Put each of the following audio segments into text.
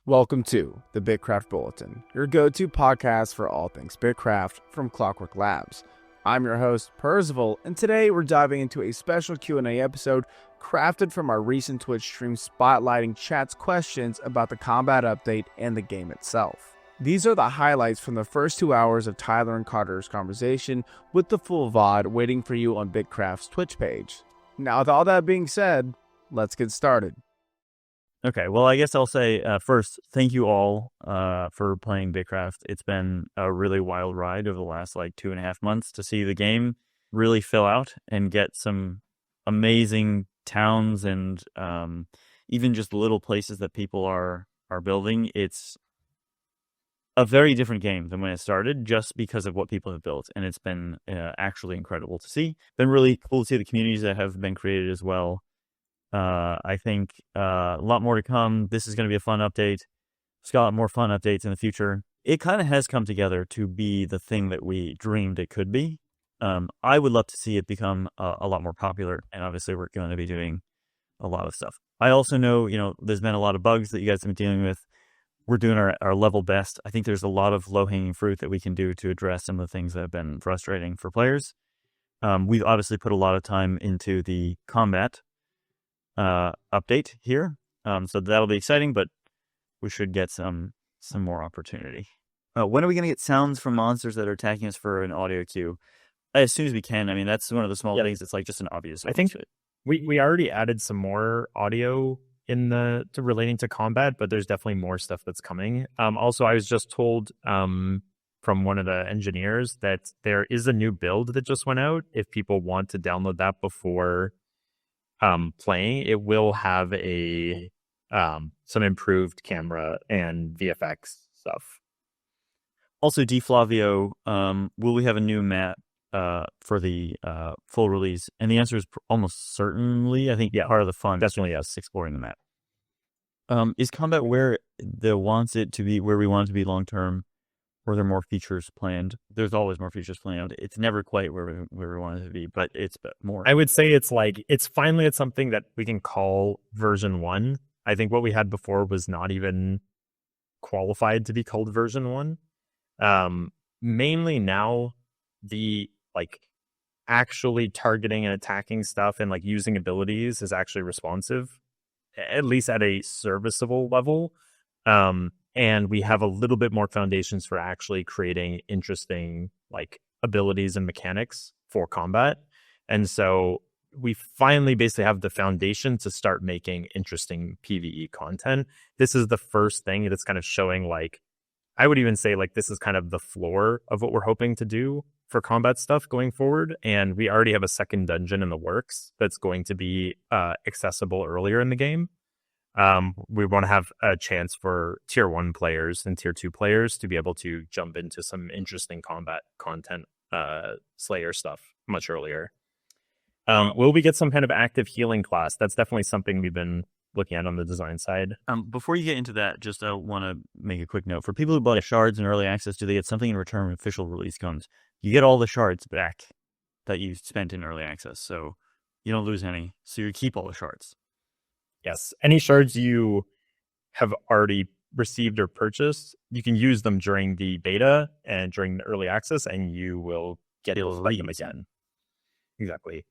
Welcome to the BitCraft Bulletin, your go-to podcast for all things BitCraft from Clockwork Labs. I'm your host, Percival, and today we're diving into a special Q&A episode crafted from our recent Twitch stream spotlighting chat's questions about the combat update and the game itself. These are the highlights from the first 2 hours of Tyler and Carter's conversation, with the full VOD waiting for you on BitCraft's Twitch page. Now, with all that being said, let's get started. Okay, well, I guess I'll say first, thank you all for playing BitCraft. It's been a really wild ride over the last 2.5 months to see the game really fill out and get some amazing towns and even just little places that people are building. It's a very different game than when it started just because of what people have built, and it's been actually incredible to see. Been really cool to see the communities that have been created as well. I think a lot more to come. This is going to be a fun update. It's got more fun updates in the future. It kind of has come together to be the thing that we dreamed it could be. I would love to see it become a lot more popular, and obviously we're going to be doing a lot of stuff. I also know, there's been a lot of bugs that you guys have been dealing with. We're doing our level best. I think there's a lot of low-hanging fruit that we can do to address some of the things that have been frustrating for players. We've obviously put a lot of time into the combat update here, so that'll be exciting, but we should get some more opportunity. When are we going to get sounds from monsters that are attacking us for an audio cue? As soon as we can. I mean, that's one of the small things. It's just an obvious. I think we already added some more audio to relating to combat, but there's definitely more stuff that's coming. Also, I was just told from one of the engineers that there is a new build that just went out. If people want to download that before playing, it will have some improved camera and VFX stuff. Also, DFlavio, will we have a new map for the full release? And the answer is almost certainly. I think part of the fun definitely yes, exploring the map. Is combat where we want it to be long term? Or are there more features planned? There's always more features planned. It's never quite where we want it to be, but it's more. I would say it's finally at something that we can call version 1. I think what we had before was not even qualified to be called version 1. Mainly now, the actually targeting and attacking stuff and using abilities is actually responsive, at least at a serviceable level. And we have a little bit more foundations for actually creating interesting abilities and mechanics for combat. And so we finally basically have the foundation to start making interesting PvE content. This is the first thing that's kind of showing I would even say this is kind of the floor of what we're hoping to do for combat stuff going forward. And we already have a second dungeon in the works that's going to be accessible earlier in the game. We want to have a chance for tier 1 players and tier 2 players to be able to jump into some interesting combat content, Slayer stuff much earlier. Will we get some kind of active healing class? That's definitely something we've been looking at on the design side. Before you get into that, just want to make a quick note. For people who bought shards in early access, do they get something in return when official release comes? You get all the shards back that you spent in early access, so you don't lose any. So you keep all the shards. Yes. Any shards you have already received or purchased, you can use them during the beta and during the early access, and you will get them again. Exactly.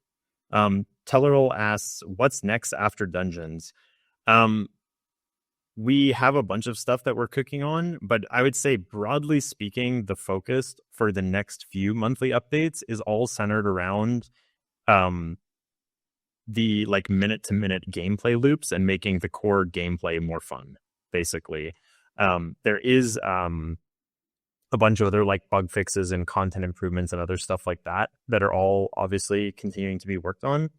Tellerol asks, what's next after dungeons? We have a bunch of stuff that we're cooking on, but I would say broadly speaking, the focus for the next few monthly updates is all centered around the minute-to-minute gameplay loops and making the core gameplay more fun, basically. There is a bunch of other bug fixes and content improvements and other stuff like that are all obviously continuing to be worked on.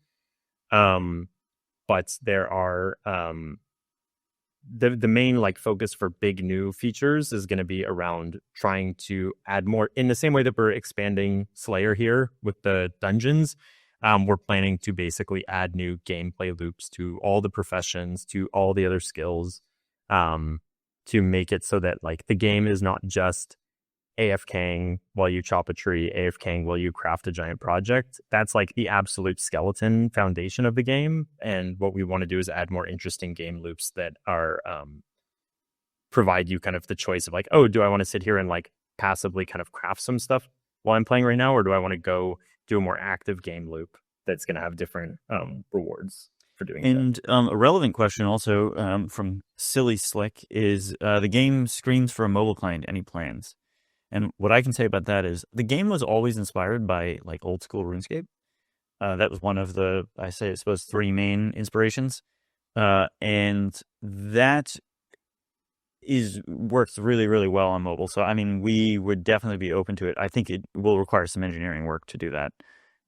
But there are the main focus for big new features is going to be around trying to add more, in the same way that we're expanding Slayer here with the dungeons. We're planning to basically add new gameplay loops to all the professions, to all the other skills, to make it so that the game is not just AFKing while you chop a tree, AFKing while you craft a giant project. That's the absolute skeleton foundation of the game. And what we want to do is add more interesting game loops that are provide you kind of the choice of like, oh, do I want to sit here and like passively kind of craft some stuff while I'm playing right now, or do I want to go do a more active game loop that's going to have different rewards for doing And a relevant question also from Silly Slick is the game screams for a mobile client. Any plans? And what I can say about that is the game was always inspired by like old school RuneScape. That was one of the, I suppose, three main inspirations. And that works really, really well on mobile. So, I mean, we would definitely be open to it. I think it will require some engineering work to do that.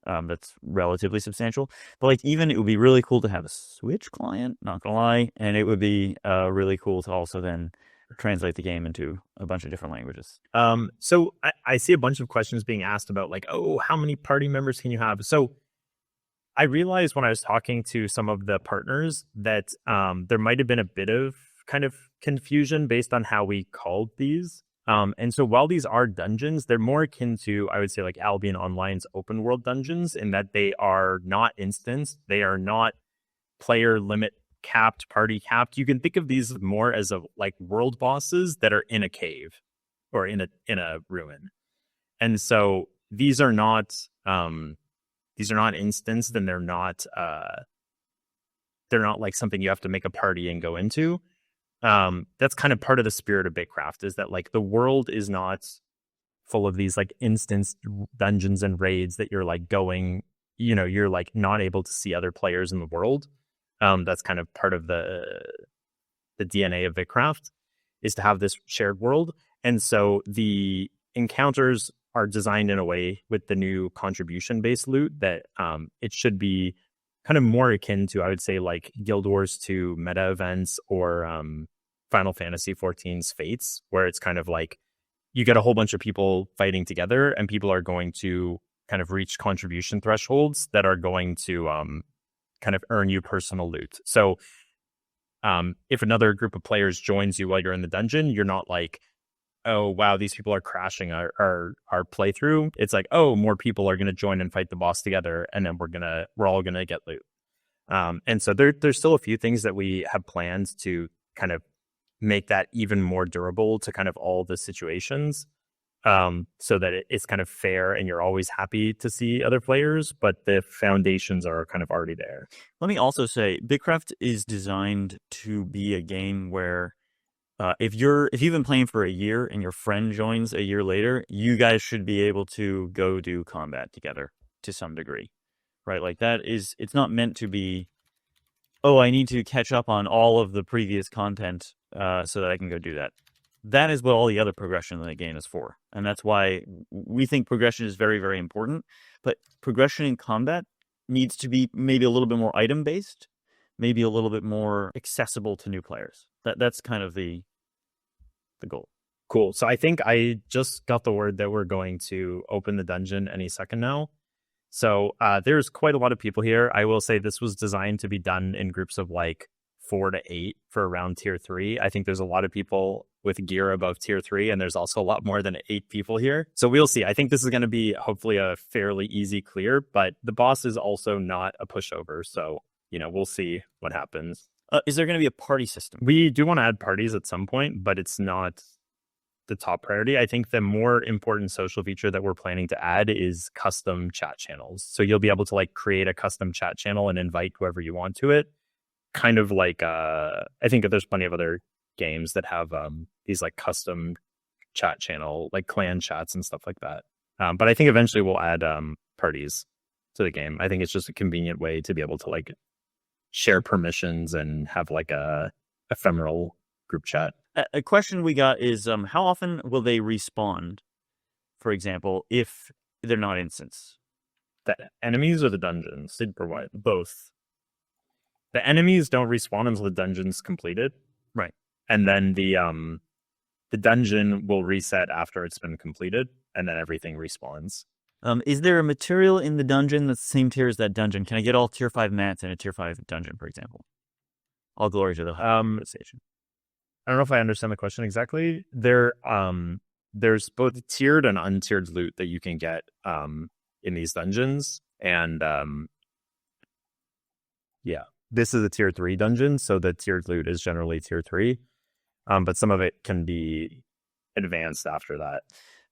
That's relatively substantial. But like, even it would be really cool to have a Switch client, not gonna lie. And it would be really cool to also then translate the game into a bunch of different languages. So I see a bunch of questions being asked about like, oh, how many party members can you have? So I realized when I was talking to some of the partners that there might have been a bit of kind of confusion based on how we called these. And so while these are dungeons, they're more akin to, I would say, like Albion Online's open world dungeons in that they are not instanced. They are not player limit capped, party capped. You can think of these more as like world bosses that are in a cave or in a ruin. And so these are not instanced, and they're not like something you have to make a party and go into. That's kind of part of the spirit of BitCraft, is that like the world is not full of these like instanced dungeons and raids that you're like going, you're like not able to see other players in the world. That's kind of part of the DNA of BitCraft, is to have this shared world. And so the encounters are designed in a way with the new contribution-based loot that it should be kind of more akin to, I would say, like Guild Wars 2 meta events or Final Fantasy XIV's Fates, where it's kind of like you get a whole bunch of people fighting together, and people are going to kind of reach contribution thresholds that are going to kind of earn you personal loot. So if another group of players joins you while you're in the dungeon, you're not like, oh, wow, these people are crashing our playthrough. It's like, oh, more people are going to join and fight the boss together, and then we're all going to get loot. And so there's still a few things that we have planned to kind of make that even more durable to kind of all the situations, so that it's kind of fair and you're always happy to see other players, but the foundations are kind of already there. Let me also say, BitCraft is designed to be a game where if you've been playing for a year and your friend joins a year later, you guys should be able to go do combat together to some degree, right? Like it's not meant to be, oh, I need to catch up on all of the previous content so that I can go do that. That is what all the other progression in the game is for. And that's why we think progression is very, very important. But progression in combat needs to be maybe a little bit more item-based, maybe a little bit more accessible to new players. That's kind of the goal. Cool. So I think I just got the word that we're going to open the dungeon any second now. So there's quite a lot of people here. I will say this was designed to be done in groups of like 4 to 8 for around tier 3. I think there's a lot of people with gear above tier 3, and there's also a lot more than 8 people here. So we'll see. I think this is going to be hopefully a fairly easy clear, but the boss is also not a pushover. So, we'll see what happens. Is there going to be a party system? We do want to add parties at some point, but it's not the top priority. I think the more important social feature that we're planning to add is custom chat channels. So you'll be able to like create a custom chat channel and invite whoever you want to it. Kind of like, I think there's plenty of other games that have these like custom chat channel, like clan chats and stuff like that. But I think eventually we'll add parties to the game. I think it's just a convenient way to be able to like share permissions and have like a ephemeral group chat. A question we got is how often will they respawn, for example, if they're not instants? The enemies or the dungeons? They'd provide both. The enemies don't respawn until the dungeon's completed. Right. And then the dungeon will reset after it's been completed, and then everything respawns. Is there a material in the dungeon that's the same tier as that dungeon? Can I get all tier 5 mats in a tier 5 dungeon, for example? All glory to the station. I don't know if I understand the question exactly. There's both tiered and untiered loot that you can get in these dungeons. And this is a tier 3 dungeon, so the tiered loot is generally tier 3. but some of it can be advanced after that.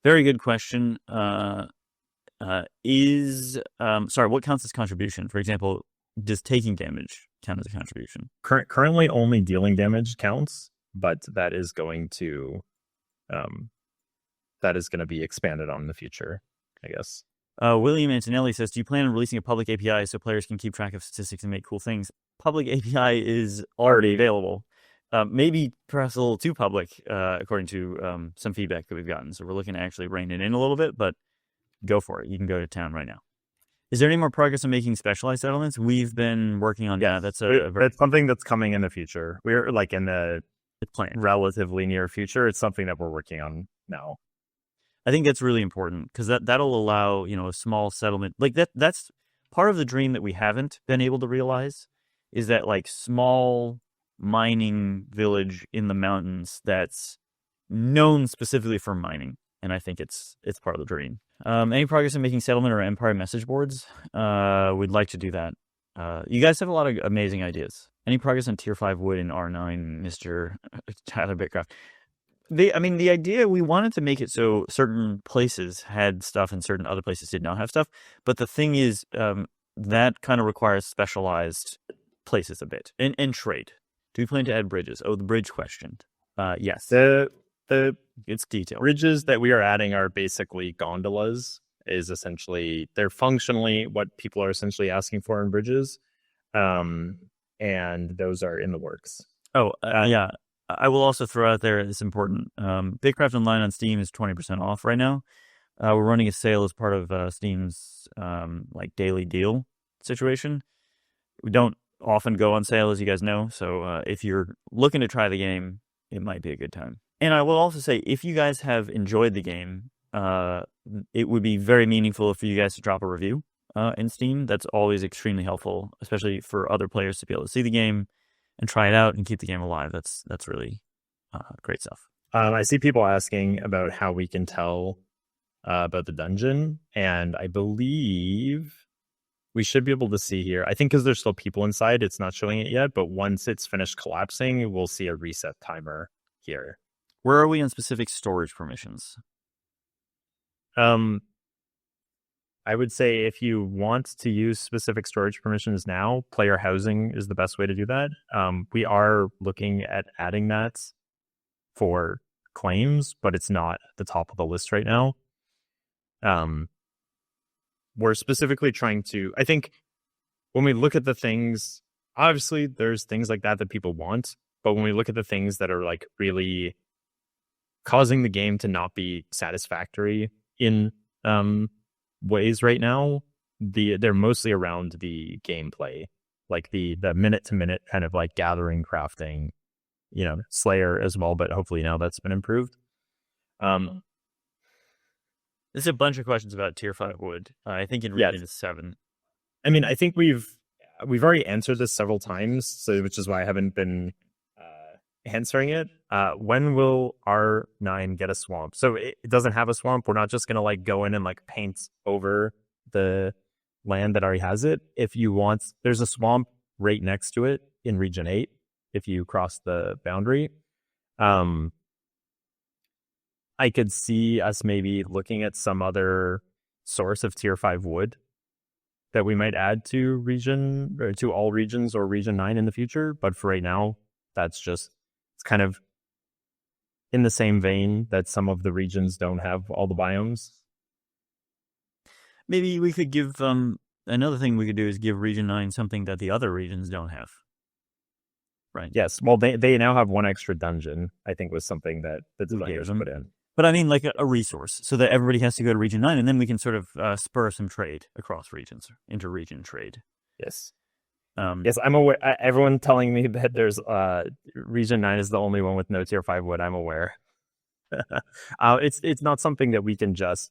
Very good question. What counts as contribution? For example, does taking damage count as a contribution? Currently, only dealing damage counts, but that is going to be expanded on in the future, I guess. William Antonelli says, do you plan on releasing a public API so players can keep track of statistics and make cool things? Public API is already available. Maybe perhaps a little too public, according to some feedback that we've gotten. So we're looking to actually rein it in a little bit, but go for it. You can go to town right now. Is there any more progress on making specialized settlements? We've been working on that. That's that's something that's coming in the future. We're like in the relatively near future. It's something that we're working on now. I think that's really important because that'll allow, a small settlement like that. That's part of the dream that we haven't been able to realize is that like small mining village in the mountains that's known specifically for mining. And I think it's part of the dream. Any progress in making settlement or empire message boards? We'd like to do that. You guys have a lot of amazing ideas. Any progress on Tier 5 wood in R9, Mr. Tyler BitCraft? The idea, we wanted to make it so certain places had stuff and certain other places did not have stuff. But the thing is, that kind of requires specialized places a bit. And trade. Do we plan to add bridges? Oh, the bridge question. Yes. It's detailed. Bridges that we are adding are basically gondolas. Is essentially, they're functionally what people are essentially asking for in bridges. And those are in the works. Oh, yeah. I will also throw out there, it's important. BitCraft Online on Steam is 20% off right now. We're running a sale as part of Steam's daily deal situation. We don't often go on sale, as you guys know. So if you're looking to try the game, it might be a good time. And I will also say, if you guys have enjoyed the game, it would be very meaningful for you guys to drop a review in Steam. That's always extremely helpful, especially for other players to be able to see the game and try it out and keep the game alive. That's really great stuff. I see people asking about how we can tell about the dungeon, and I believe we should be able to see here. I think because there's still people inside, it's not showing it yet, but once it's finished collapsing, we'll see a reset timer here. Where are we on specific storage permissions? I would say if you want to use specific storage permissions now, player housing is the best way to do that. We are looking at adding that for claims, but it's not at the top of the list right now. We're specifically trying to, I think when we look at the things, obviously there's things like that people want, but when we look at the things that are like really causing the game to not be satisfactory in ways right now, they're mostly around the gameplay, like the minute to minute kind of like gathering, crafting, Slayer as well, but hopefully now that's been improved. There's a bunch of questions about Tier 5 wood. I think in region 7. I mean, I think we've already answered this several times, so which is why I haven't been answering it. When will R9 get a swamp? So it doesn't have a swamp. We're not just gonna like go in and like paint over the land that already has it. If you want, there's a swamp right next to it in region 8 if you cross the boundary. I could see us maybe looking at some other source of Tier 5 wood that we might add to region or to all regions or region 9 in the future. But for right now, it's kind of in the same vein that some of the regions don't have all the biomes. Maybe we could give another thing we could do is give region 9 something that the other regions don't have. Right. Yes. Well, they now have one extra dungeon, I think was something that the designers put in. But I mean like a resource so that everybody has to go to region 9 and then we can sort of spur some trade across regions, inter-region trade. Yes. Yes, I'm aware. Everyone telling me that there's region 9 is the only one with no Tier 5 wood. I'm aware. It's not something that we can just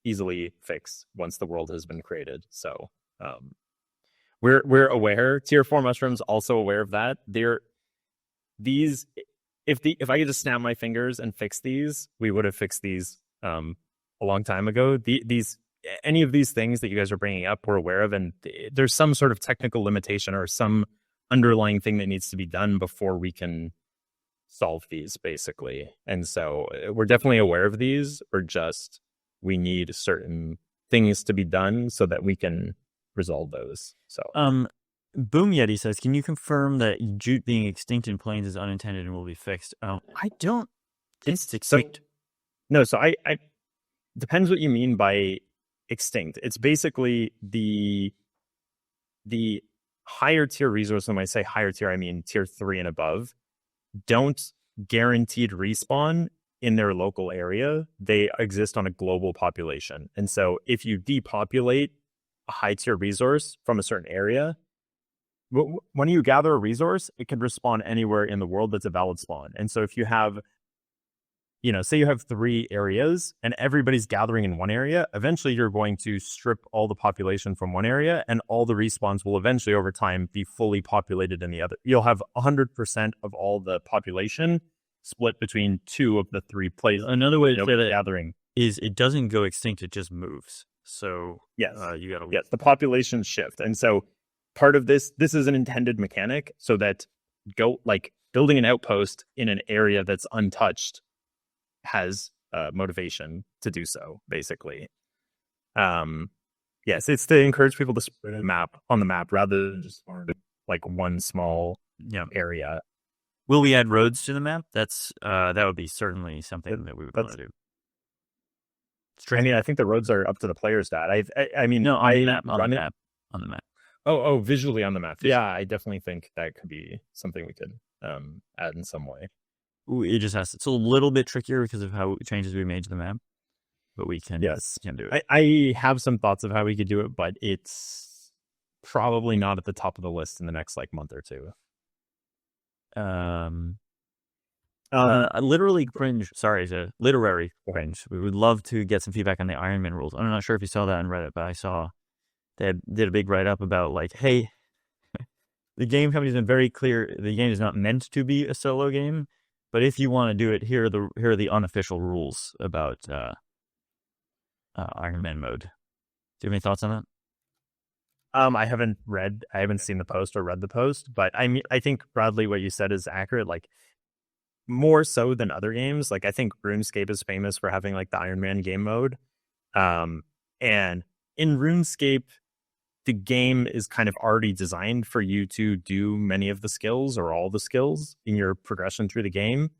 easily fix once the world has been created. So we're aware. Tier 4 mushrooms also aware of that. If I could just snap my fingers and fix these, we would have fixed these a long time ago. Any of these things that you guys are bringing up, we're aware of, and there's some sort of technical limitation or some underlying thing that needs to be done before we can solve these basically. And so we're definitely aware of these, or just we need certain things to be done so that we can resolve those. So Boom Yeti says, can you confirm that jute being extinct in planes is unintended and will be fixed? I don't think it's extinct. So I depends what you mean by extinct. It's basically the higher tier resource. When I say higher tier, I mean tier 3 and above, don't guaranteed respawn in their local area. They exist on a global population. And so if you depopulate a high tier resource from a certain area, when you gather a resource, it can respawn anywhere in the world that's a valid spawn. And so if you have, say you have 3 areas and everybody's gathering in one area, eventually you're going to strip all the population from one area, and all the respawns will eventually over time be fully populated in the other. You'll have 100% of all the population split between 2 of the 3 places. Another way to say that gathering is it doesn't go extinct, it just moves. So yes, the populations shift. And so part of this is an intended mechanic so that building an outpost in an area that's untouched has motivation to do so, basically. Yes, it's to encourage people to spread a map on the map rather than just like one small area. Will we add roads to the map? That's that would be certainly something that we would want to do. I think the roads are up to the player's stat. I mean, no, on the map. Oh, visually on the map. Yeah, I definitely think that could be something we could add in some way. It just it's a little bit trickier because of how changes we made to the map, but we can do it. I have some thoughts of how we could do it, but it's probably not at the top of the list in the next month or two. Literally cringe. Sorry, literary cringe. We would love to get some feedback on the Iron Man rules. I'm not sure if you saw that on Reddit, but I saw they did a big write up about hey, the game company's been very clear. The game is not meant to be a solo game, but if you want to do it, here are the unofficial rules about Iron Man mode. Do you have any thoughts on that? I haven't seen the post or read the post, but I think broadly what you said is accurate. More so than other games. I think RuneScape is famous for having the Iron Man game mode. And in RuneScape, the game is kind of already designed for you to do many of the skills or all the skills in your progression through the game,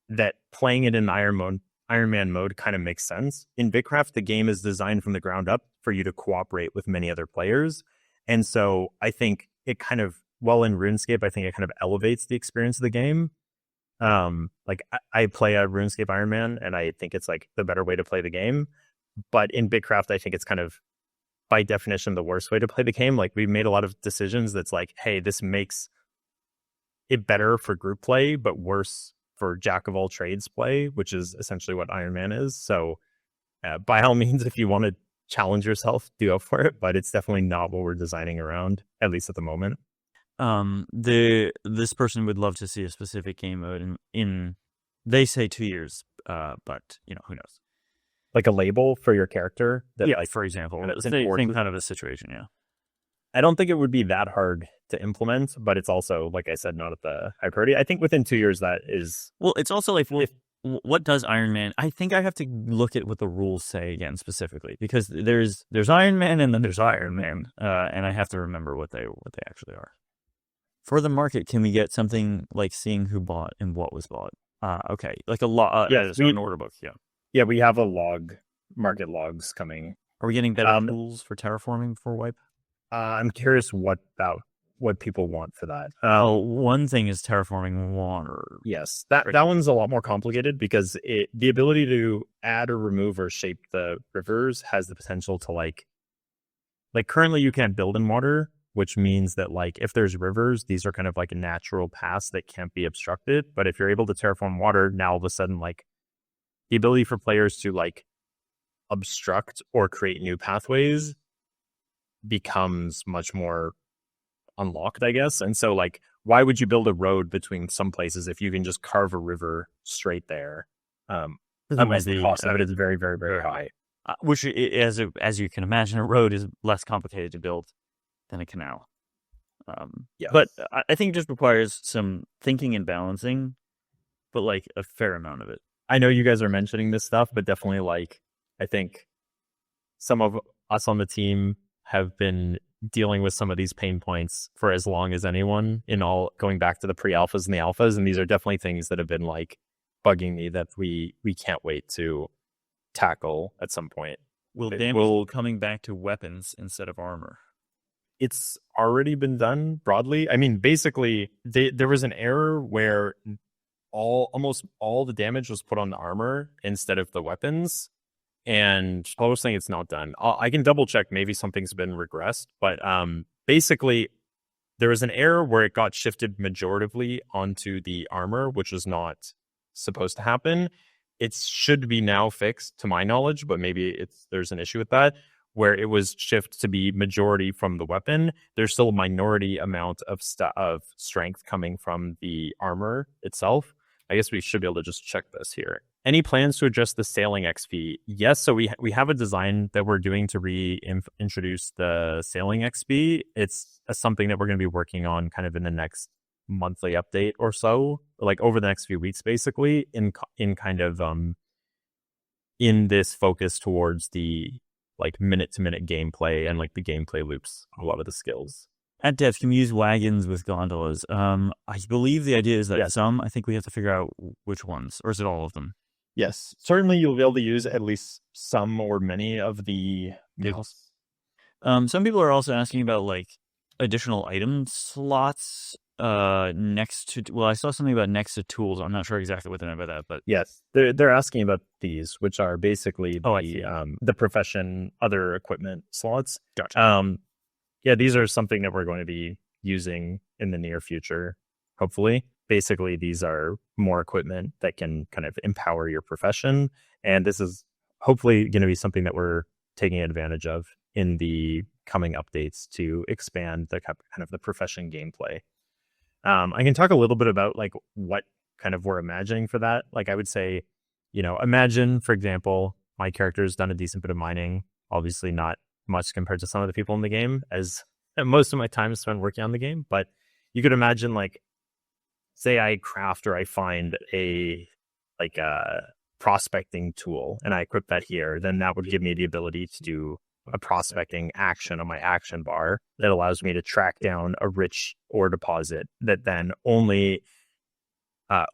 that playing it in Iron Man mode kind of makes sense. In BitCraft, the game is designed from the ground up for you to cooperate with many other players. And so I think it kind of, in RuneScape, I think it kind of elevates the experience of the game. I play a RuneScape Iron Man, and I think it's the better way to play the game. But in BitCraft, I think it's kind of, by definition, the worst way to play the game. We've made a lot of decisions that's hey, this makes it better for group play, but worse for jack of all trades play, which is essentially what Iron Man is. So by all means, if you want to challenge yourself, do go for it. But it's definitely not what we're designing around, at least at the moment. This person would love to see a specific game mode in they say 2 years, but who knows? A label for your character that, for example, same kind of a situation. Yeah, I don't think it would be that hard to implement, but it's also, like I said, not at the high priority. I think within 2 years that is. Well, it's also what does Iron Man? I think I have to look at what the rules say again specifically, because there's Iron Man and then there's Iron Man, and I have to remember what they actually are. For the market, can we get something like seeing who bought and what was bought? Okay, a log. An order book. Yeah, we have market logs coming. Are we getting better tools for terraforming for Wipe? I'm curious what people want for that. One thing is terraforming water. Yes, that one's a lot more complicated because the ability to add or remove or shape the rivers has the potential to currently you can't build in water, which means that if there's rivers, these are kind of natural paths that can't be obstructed. But if you're able to terraform water, now all of a sudden the ability for players to obstruct or create new pathways becomes much more unlocked, I guess. And so why would you build a road between some places if you can just carve a river straight there? Unless the cost of it is very, very, very high. Which, as you can imagine, a road is less complicated to build than a canal. But I think it just requires some thinking and balancing but like a fair amount of it. I know you guys are mentioning this stuff, but definitely like I think some of us on the team have been dealing with some of these pain points for as long as anyone in all going back to the pre-alphas and the alphas. And these are definitely things that have been like bugging me that we can't wait to tackle at some point. Will damage coming back to weapons instead of armor? It's already been done broadly. I mean, basically, there was an error where almost all the damage was put on the armor instead of the weapons. And posting it's not done. I can double check. Maybe something's been regressed, but basically there was an error where it got shifted majoritively onto the armor, which was not supposed to happen. It should be now fixed to my knowledge, but maybe there's an issue with that where it was shifted to be majority from the weapon. There's still a minority amount of strength coming from the armor itself. I guess we should be able to just check this here. Any plans to adjust the sailing XP? Yes, so we have a design that we're doing to reintroduce the sailing XP. It's something that we're going to be working on kind of in the next monthly update or so, like over the next few weeks, basically, in kind of in this focus towards the like minute-to-minute gameplay and like the gameplay loops, a lot of the skills. At Dev, can we use wagons with gondolas? I believe the idea is that I think we have to figure out which ones, or is it all of them? Yes, certainly you'll be able to use at least some or many of the vehicles. Some people are also asking about like additional item slots next to. Well, I saw something about next to tools. I'm not sure exactly what they meant by that, but yes, they're asking about these, which are basically the profession other equipment slots. Gotcha. Yeah, these are something that we're going to be using in the near future, hopefully. Basically, these are more equipment that can kind of empower your profession. And this is hopefully going to be something that we're taking advantage of in the coming updates to expand the kind of the profession gameplay. I can talk a little bit about like what kind of we're imagining for that. Like I would say, imagine, for example, my character's done a decent bit of mining, obviously not much compared to some of the people in the game, as most of my time is spent working on the game. But you could imagine, like, say I craft or I find a prospecting tool and I equip that here, then that would give me the ability to do a prospecting action on my action bar that allows me to track down a rich ore deposit that then only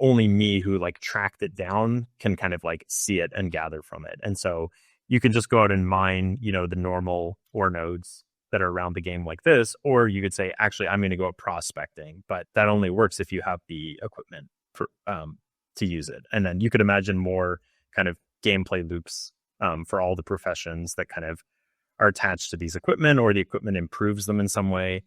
me who like tracked it down can kind of like see it and gather from it. And so you can just go out and mine, the normal ore nodes that are around the game like this, or you could say, actually, I'm going to go out prospecting, but that only works if you have the equipment for, to use it. And then you could imagine more kind of gameplay loops for all the professions that kind of are attached to these equipment, or the equipment improves them in some way.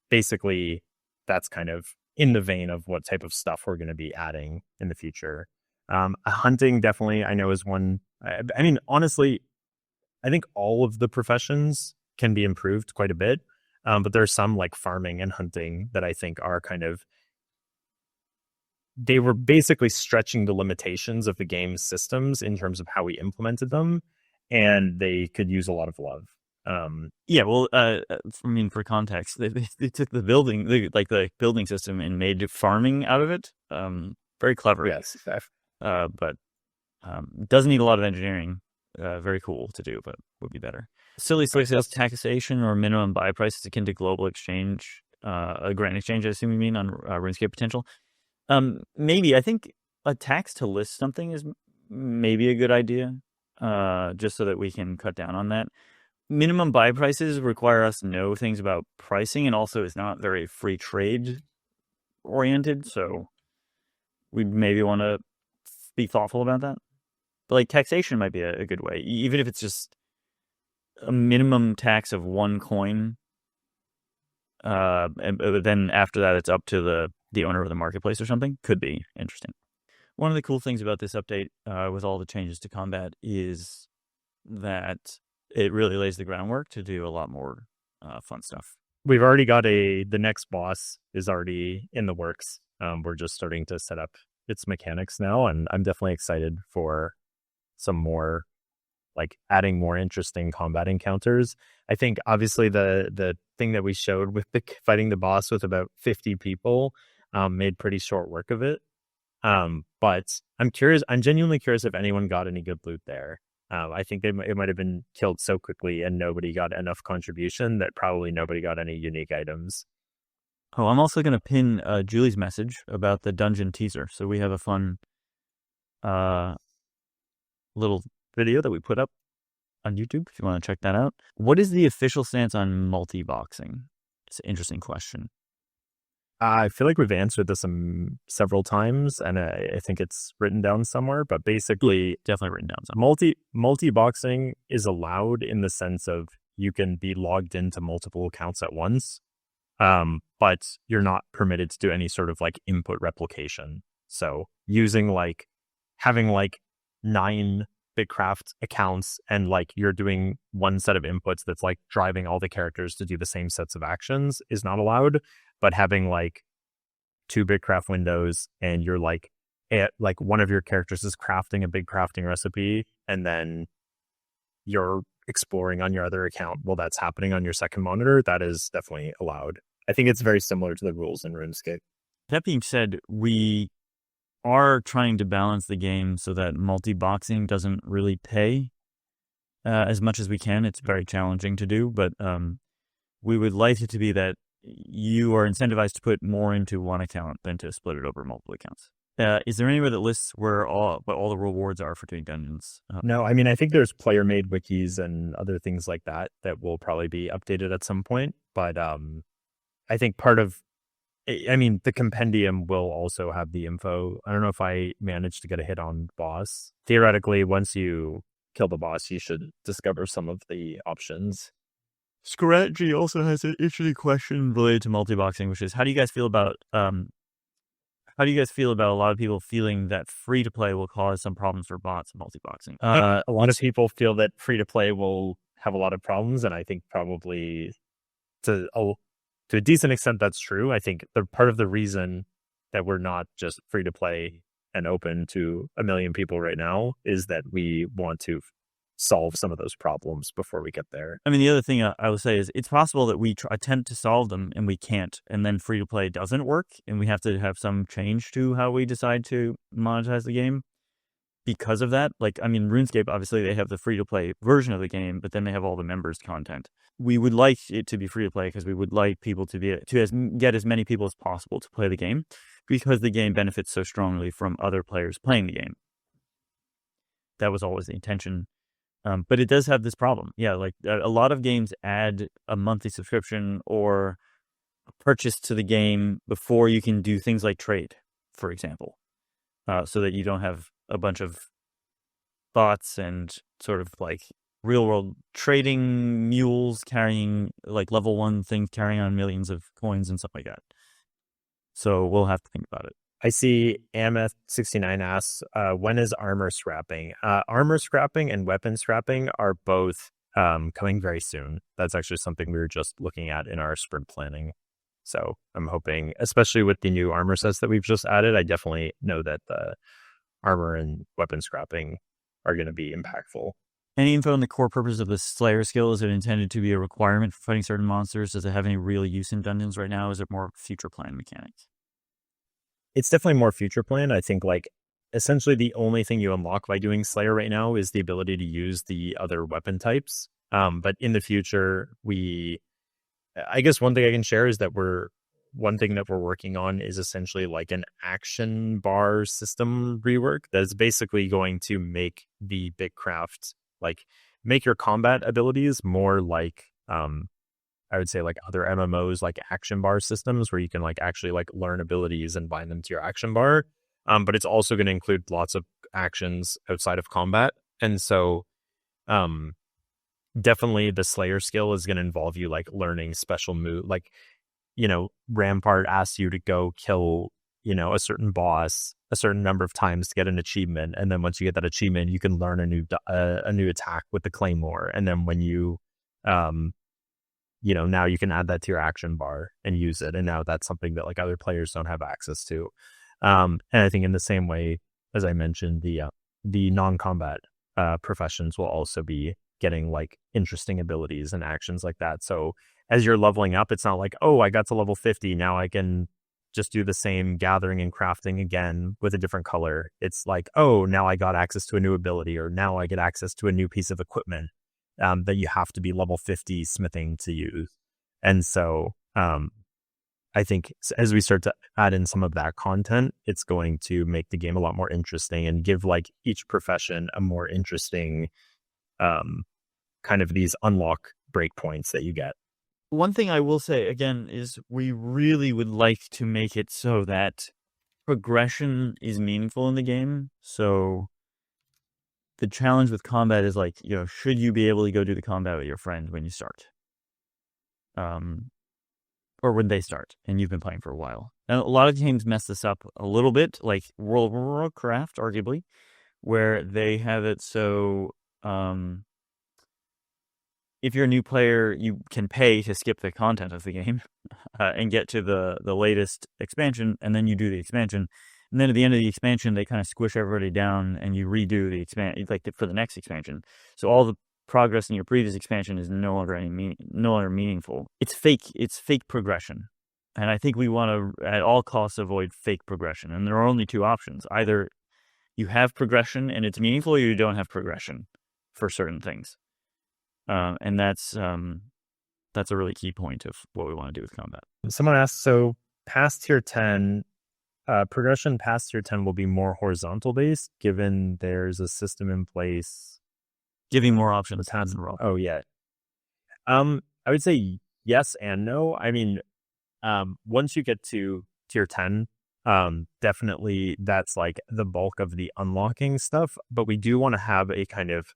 Basically, that's kind of in the vein of what type of stuff we're going to be adding in the future. Hunting definitely, I know, is one. I mean, honestly, I think all of the professions can be improved quite a bit. But there's some like farming and hunting that I think are kind of, they were basically stretching the limitations of the game's systems in terms of how we implemented them, and they could use a lot of love. For context, they took the building system and made farming out of it. Very clever. Yes. But doesn't need a lot of engineering. Very cool to do, but would be better. Silly Slick says taxation or minimum buy price is akin to global exchange, a grand exchange, I assume you mean, on RuneScape potential. Maybe. I think a tax to list something is maybe a good idea, just so that we can cut down on that. Minimum buy prices require us to know things about pricing, and also is not very free trade oriented, so we maybe want to be thoughtful about that. But like taxation might be a good way, even if it's just a minimum tax of one coin. And then after that, it's up to the owner of the marketplace or something. Could be interesting. One of the cool things about this update, with all the changes to combat, is that it really lays the groundwork to do a lot more fun stuff. We've already got the next boss is already in the works. We're just starting to set up its mechanics now, and I'm definitely excited for some more, like adding more interesting combat encounters. I think obviously the thing that we showed with fighting the boss with about 50 people made pretty short work of it. But I'm curious. I'm genuinely curious if anyone got any good loot there. I think it might have been killed so quickly and nobody got enough contribution that probably nobody got any unique items. Oh, I'm also going to pin Julie's message about the dungeon teaser. So we have a fun little video that we put up on YouTube if you want to check that out. What is the official stance on multi-boxing? It's an interesting question. I feel like we've answered this several times, and I think it's written down somewhere. But basically, definitely written down somewhere. Multi-boxing is allowed in the sense of you can be logged into multiple accounts at once, but you're not permitted to do any sort of like input replication. So having 9 BitCraft accounts and like you're doing one set of inputs that's like driving all the characters to do the same sets of actions is not allowed. But having like 2 BitCraft windows and you're like one of your characters is crafting a big crafting recipe and then you're exploring on your other account while that's happening on your second monitor, that is definitely allowed. I think it's very similar to the rules in RuneScape. That being said, we are trying to balance the game so that multi-boxing doesn't really pay as much as we can. It's very challenging to do, but we would like it to be that you are incentivized to put more into one account than to split it over multiple accounts. Is there anywhere that lists what all the rewards are for doing dungeons? No, I mean, I think there's player-made wikis and other things like that will probably be updated at some point. But I think the compendium will also have the info. I don't know if I managed to get a hit on boss. Theoretically, once you kill the boss, you should discover some of the options. Strategy also has an interesting question related to multi-boxing, which is how do you guys feel about a lot of people feeling that free-to-play will cause some problems for bots in multi-boxing? A lot of people feel that free-to-play will have a lot of problems, and I think probably to a decent extent that's true. I think part of the reason that we're not just free-to-play and open to 1 million people right now is that we want to solve some of those problems before we get there. I mean, the other thing I would say is it's possible that we attempt to solve them and we can't, and then free-to-play doesn't work, and we have to have some change to how we decide to monetize the game because of that. Like, I mean, RuneScape, obviously, they have the free-to-play version of the game, but then they have all the members' content. We would like it to be free-to-play because we would like people to get as many people as possible to play the game because the game benefits so strongly from other players playing the game. That was always the intention. But it does have this problem. Yeah, like a lot of games add a monthly subscription or a purchase to the game before you can do things like trade, for example, so that you don't have a bunch of bots and sort of like real world trading mules carrying like level 1 things carrying on millions of coins and stuff like that. So we'll have to think about it. I see Ameth69 asks, when is armor scrapping? Armor scrapping and weapon scrapping are both coming very soon. That's actually something we were just looking at in our sprint planning. So I'm hoping, especially with the new armor sets that we've just added, I definitely know that the armor and weapon scrapping are going to be impactful. Any info on the core purpose of the Slayer skill? Is it intended to be a requirement for fighting certain monsters? Does it have any real use in dungeons right now? Is it more future plan mechanics? It's definitely more future plan. I think like essentially the only thing you unlock by doing Slayer right now is the ability to use the other weapon types. But in the future, I guess one thing I can share is that one thing that we're working on is essentially like an action bar system rework that is basically going to make the BitCraft, like make your combat abilities more like, I would say like other MMOs, like action bar systems where you can like actually like learn abilities and bind them to your action bar. But it's also going to include lots of actions outside of combat. And so definitely the Slayer skill is going to involve you like learning special move. Like, Rampart asks you to go kill, a certain boss a certain number of times to get an achievement. And then once you get that achievement, you can learn a new attack with the Claymore. And then when you now you can add that to your action bar and use it. And now that's something that like other players don't have access to. And I think in the same way, as I mentioned, the non-combat professions will also be getting like interesting abilities and actions like that. So as you're leveling up, it's not like, oh, I got to level 50. Now I can just do the same gathering and crafting again with a different color. It's like, oh, now I got access to a new ability, or now I get access to a new piece of equipment that you have to be level 50 smithing to use. And so I think as we start to add in some of that content, it's going to make the game a lot more interesting and give like each profession a more interesting kind of these unlock breakpoints that you get. One thing I will say again is we really would like to make it so that progression is meaningful in the game. So the challenge with combat is like, should you be able to go do the combat with your friend when you start? Or when they start and you've been playing for a while. Now, a lot of games mess this up a little bit, like World of Warcraft, arguably, where they have it so if you're a new player, you can pay to skip the content of the game and get to the latest expansion, and then you do the expansion. And then at the end of the expansion, they kind of squish everybody down, and you redo the expansion, like for the next expansion. So all the progress in your previous expansion is no longer meaningful. It's fake. It's fake progression, and I think we want to, at all costs, avoid fake progression. And there are only two options: either you have progression and it's meaningful, or you don't have progression for certain things. And that's a really key point of what we want to do with combat. Someone asked, so past tier 10, progression past tier 10 will be more horizontal based, given there's a system in place giving more options. Tabs and roll. Oh yeah. I would say yes and no. I mean, once you get to tier 10, definitely that's like the bulk of the unlocking stuff, but we do want to have a kind of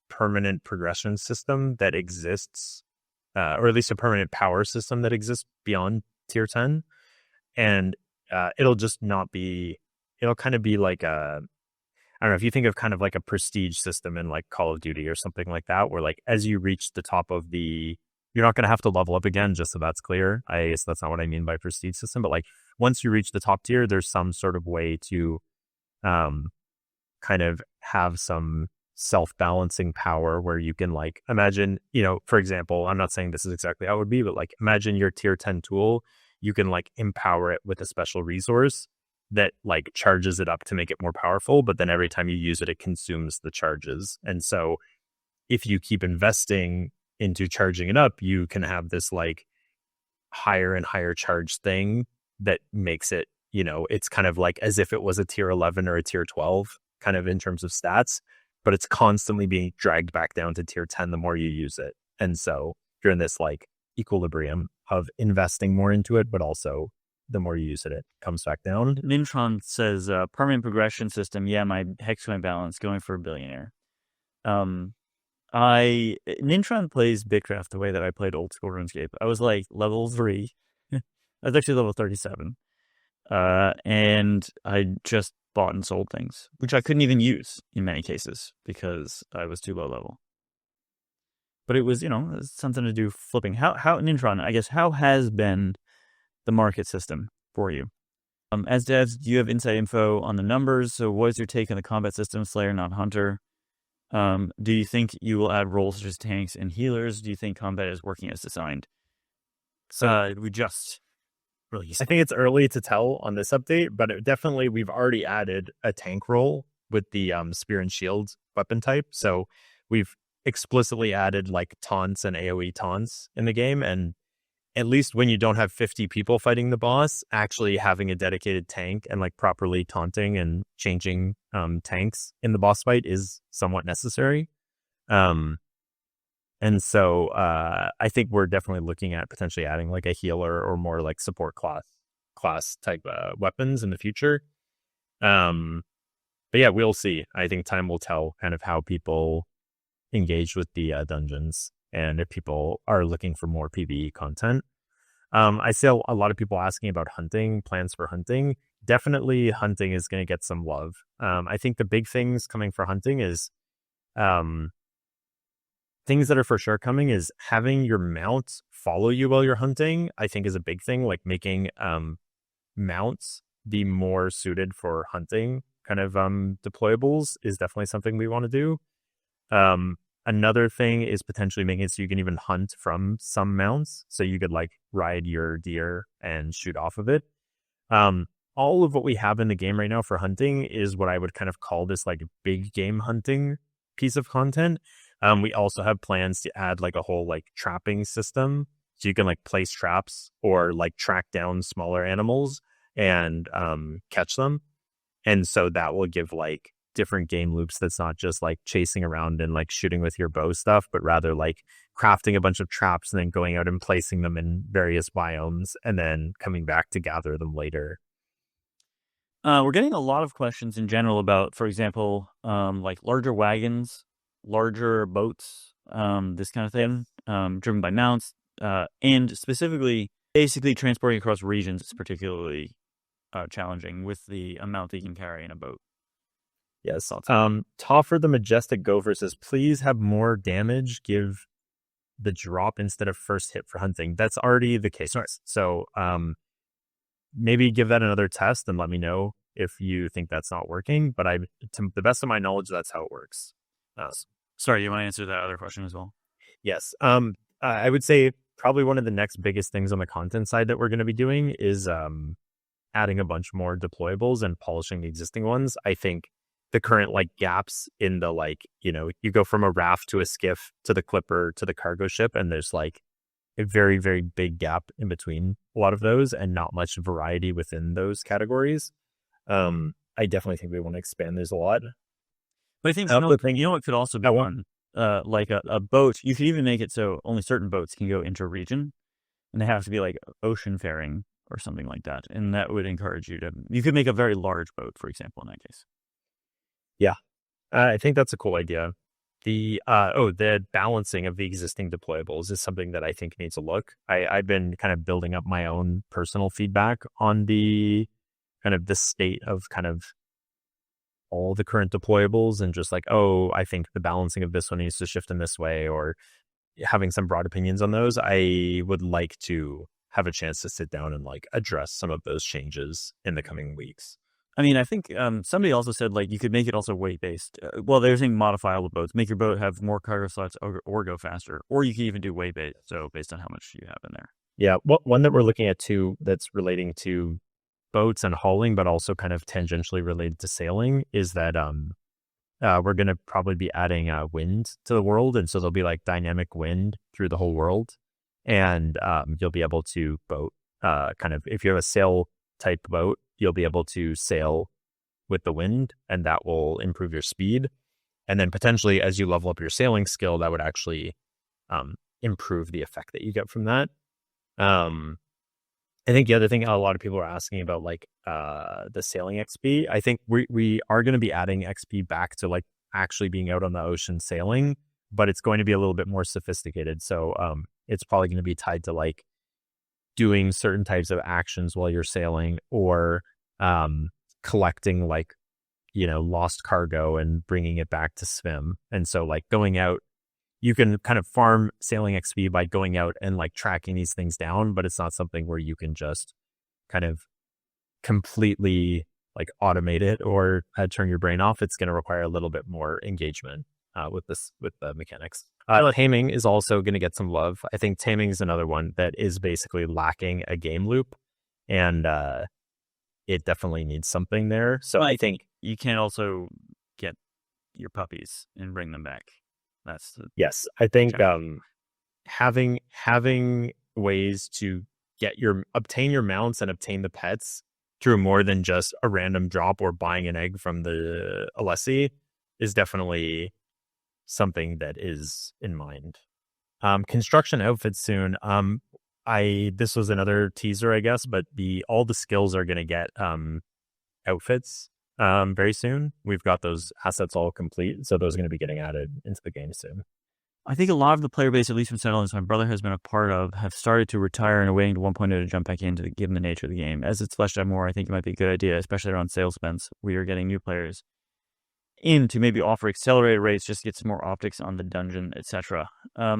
permanent progression system that exists, or at least a permanent power system that exists beyond tier 10. And it'll just not be, it'll kind of be like I don't know, if you think of kind of like a prestige system in like Call of Duty or something like that, where like as you reach the top of you're not going to have to level up again, just so that's clear. I guess that's not what I mean by prestige system, but like once you reach the top tier, there's some sort of way to kind of have some self-balancing power where you can like imagine, for example, I'm not saying this is exactly how it would be, but like imagine your tier 10 tool, you can like empower it with a special resource that like charges it up to make it more powerful, but then every time you use it, it consumes the charges. And so if you keep investing into charging it up, you can have this like higher and higher charge thing that makes it, it's kind of like as if it was a tier 11 or a tier 12 kind of in terms of stats, but it's constantly being dragged back down to tier 10 the more you use it. And so you're in this like equilibrium of investing more into it, but also the more you use it, it comes back down. Nintron says permanent progression system. Yeah, my hexcoin balance going for a billionaire. Nintron plays BitCraft the way that I played old school RuneScape. I was like level 3. I was actually level 37. And I just bought and sold things, which I couldn't even use in many cases because I was too low level. But it was, something to do flipping. How Nintron, I guess, how has been the market system for you? As devs, do you have inside info on the numbers? So what is your take on the combat system, Slayer, not Hunter? Do you think you will add roles such as tanks and healers? Do you think combat is working as designed? So we just released. I think it's early to tell on this update, but definitely we've already added a tank role with the spear and shield weapon type. So we've explicitly added like taunts and AoE taunts in the game, and at least when you don't have 50 people fighting the boss, actually having a dedicated tank and like properly taunting and changing tanks in the boss fight is somewhat necessary. And so I think we're definitely looking at potentially adding like a healer or more like support class type weapons in the future. But yeah, we'll see. I think time will tell kind of how people engage with the dungeons and if people are looking for more PvE content. I see a lot of people asking about hunting, plans for hunting. Definitely hunting is going to get some love. I think the big things coming for hunting is things that are for sure coming is having your mounts follow you while you're hunting, I think is a big thing. Like making mounts be more suited for hunting kind of deployables is definitely something we want to do. Another thing is potentially making it so you can even hunt from some mounts. So you could like ride your deer and shoot off of it. All of what we have in the game right now for hunting is what I would kind of call this like big game hunting piece of content. We also have plans to add like a whole like trapping system, so you can like place traps or like track down smaller animals and catch them. And so that will give like different game loops that's not just like chasing around and like shooting with your bow stuff, but rather like crafting a bunch of traps and then going out and placing them in various biomes and then coming back to gather them later. We're getting a lot of questions in general about, for example, like larger wagons, larger boats, this kind of thing, driven by mounts, and specifically, basically transporting across regions is particularly challenging with the amount that you can carry in a boat. Yes. Toffer the Majestic Gopher says, please have more damage, give the drop instead of first hit for hunting. That's already the case. Right. So maybe give that another test and let me know if you think that's not working. But to the best of my knowledge, that's how it works. Sorry, you want to answer that other question as well? Yes. I would say probably one of the next biggest things on the content side that we're going to be doing is adding a bunch more deployables and polishing the existing ones. I think the current like gaps in the like, you go from a raft to a skiff to the clipper to the cargo ship, and there's like a very, very big gap in between a lot of those and not much variety within those categories. I definitely think we want to expand those a lot. But I think, it could also be one, like a boat. You could even make it so only certain boats can go inter-region, and they have to be like ocean faring or something like that. And that would encourage you could make a very large boat, for example, in that case. Yeah, I think that's a cool idea. The balancing of the existing deployables is something that I think needs a look. I've been kind of building up my own personal feedback on the kind of the state of kind of all the current deployables, and just like, I think the balancing of this one needs to shift in this way, or having some broad opinions on those. I would like to have a chance to sit down and like address some of those changes in the coming weeks. I mean, I think somebody also said like you could make it also weight-based. Well, they're saying modifiable boats. Make your boat have more cargo slots or go faster. Or you can even do weight-based, so based on how much you have in there. Yeah, one that we're looking at too that's relating to boats and hauling, but also kind of tangentially related to sailing, is that we're going to probably be adding wind to the world. And so there'll be like dynamic wind through the whole world. And you'll be able to boat kind of, if you have a sail type boat, you'll be able to sail with the wind, and that will improve your speed. And then potentially as you level up your sailing skill, that would actually improve the effect that you get from that. I think the other thing a lot of people are asking about, like the sailing XP, I think we are going to be adding XP back to like actually being out on the ocean sailing, but it's going to be a little bit more sophisticated. So it's probably going to be tied to like doing certain types of actions while you're sailing, or collecting like, lost cargo and bringing it back to swim. And so like going out, you can kind of farm sailing XP by going out and like tracking these things down, but it's not something where you can just kind of completely like automate it or turn your brain off. It's going to require a little bit more engagement with the mechanics. Taming is also going to get some love. I think Taming is another one that is basically lacking a game loop, and it definitely needs something there. So I think you can also get your puppies and bring them back. Yes, I think having ways to obtain your mounts and obtain the pets through more than just a random drop or buying an egg from the Alessi is definitely something that is in mind. Construction outfits soon. This was another teaser, I guess, but all the skills are going to get outfits very soon. We've got those assets all complete, so those are going to be getting added into the game soon. I think a lot of the player base, at least from Settlements my brother has been a part of, have started to retire and are waiting to 1.0 to jump back in, given the nature of the game. As it's fleshed out more, I think it might be a good idea, especially around sales spends. We are getting new players in to maybe offer accelerated rates, just get some more optics on the dungeon, etc. I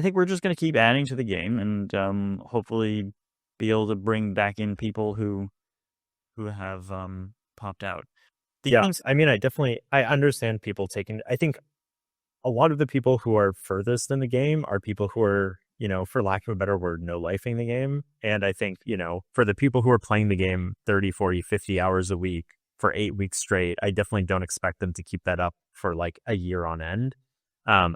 think we're just going to keep adding to the game and hopefully be able to bring back in people who have popped out. I understand people taking. I think a lot of the people who are furthest in the game are people who are for lack of a better word, no-lifing the game. And I think, for the people who are playing the game 30, 40, 50 hours a week for 8 weeks straight, I definitely don't expect them to keep that up for like a year on end,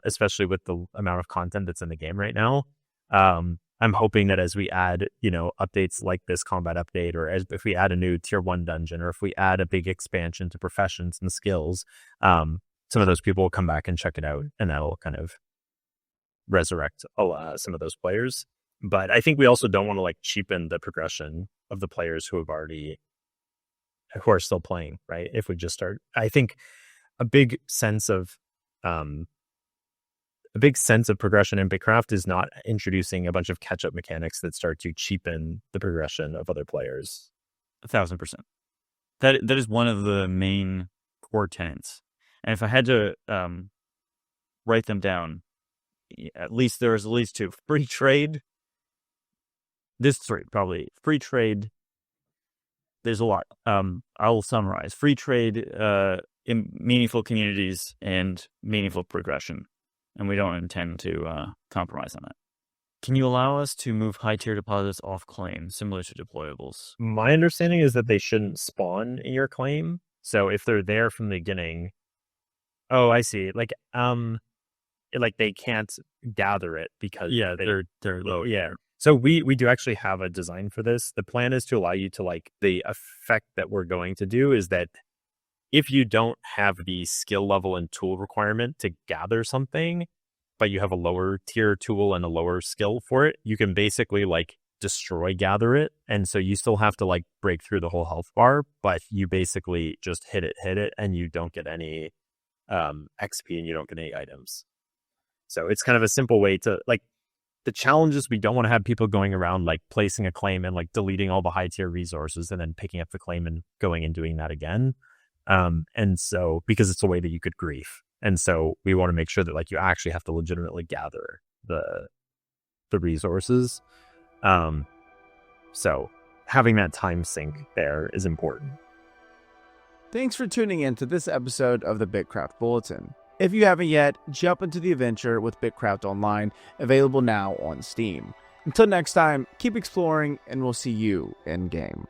especially with the amount of content that's in the game right now. I'm hoping that as we add, updates like this combat update, or if we add a new tier 1 dungeon, or if we add a big expansion to professions and skills, some of those people will come back and check it out, and that'll kind of resurrect some of those players. But I think we also don't want to like cheapen the progression of the players who are still playing, right? If we just start, I think a big sense of progression in BitCraft is not introducing a bunch of catch-up mechanics that start to cheapen the progression of other players. 1,000%. That is one of the main core tenets. And if I had to write them down, there's at least two. Free trade. This three, probably. Free trade. There's a lot. I'll summarize. Free trade, in meaningful communities, and meaningful progression. And we don't intend to compromise on that. Can you allow us to move high-tier deposits off claim, similar to deployables? My understanding is that they shouldn't spawn in your claim. So if they're there from the beginning... Oh, I see. Like they can't gather it because... Yeah, they're low. Yeah. So we do actually have a design for this. The plan is to allow you to the effect that we're going to do is that if you don't have the skill level and tool requirement to gather something, but you have a lower tier tool and a lower skill for it, you can basically gather it. And so you still have to break through the whole health bar, but you basically just hit it, and you don't get any XP and you don't get any items. So it's kind of a simple way to the challenge is we don't want to have people going around placing a claim and deleting all the high tier resources and then picking up the claim and going and doing that again. And so because it's a way that you could grief. And so we want to make sure that you actually have to legitimately gather the resources. So having that time sink there is important. Thanks for tuning in to this episode of the BitCraft Bulletin. If you haven't yet, jump into the adventure with BitCraft Online, available now on Steam. Until next time, keep exploring, and we'll see you in game.